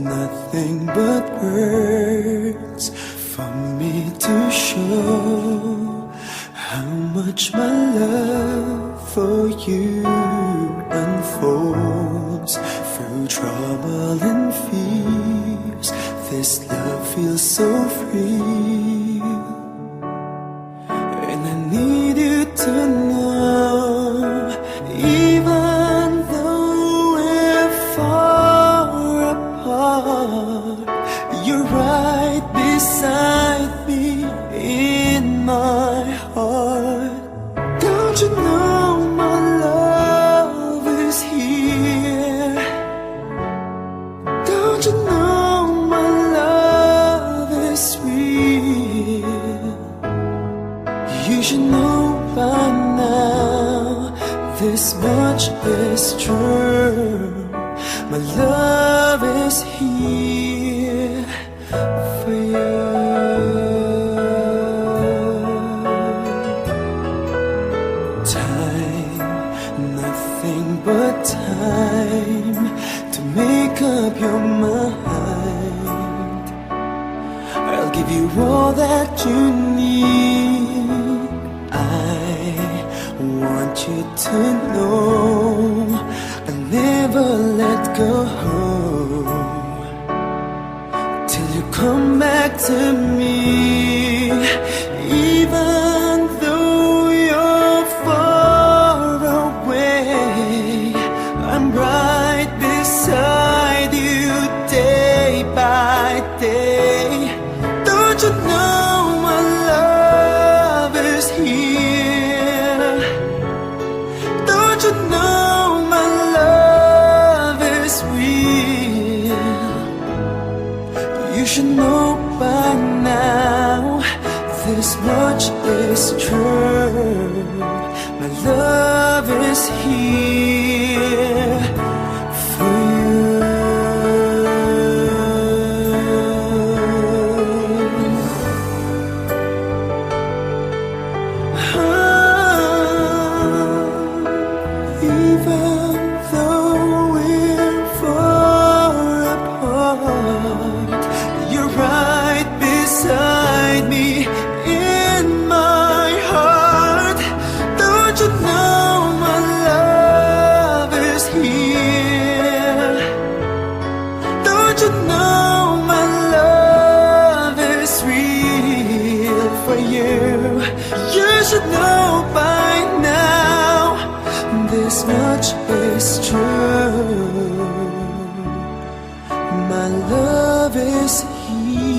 nothing but words for me to show how much my love for you unfolds through trouble and fears. This love feels so free, and I need you to know, even though we're far apart, you're right beside me in my heart. Don't you know my love is here? Don't you know my love is real? You should know by now, this much is true. My love is here for you. Time, nothing but time to make up your mind. I'll give you all that you need. I want you to know I'll never let go till you come back to me. Even though you're far away, I'm right beside you day by day. Don't you know my love is here? Don't you know my love is real? You should know by now, this much is true. My love is here for you. Even though we're far apart, you're right beside me in my heart. Don't you know my love is here? Don't you know my love is real for you? You should know by now, this much is true. My love is here.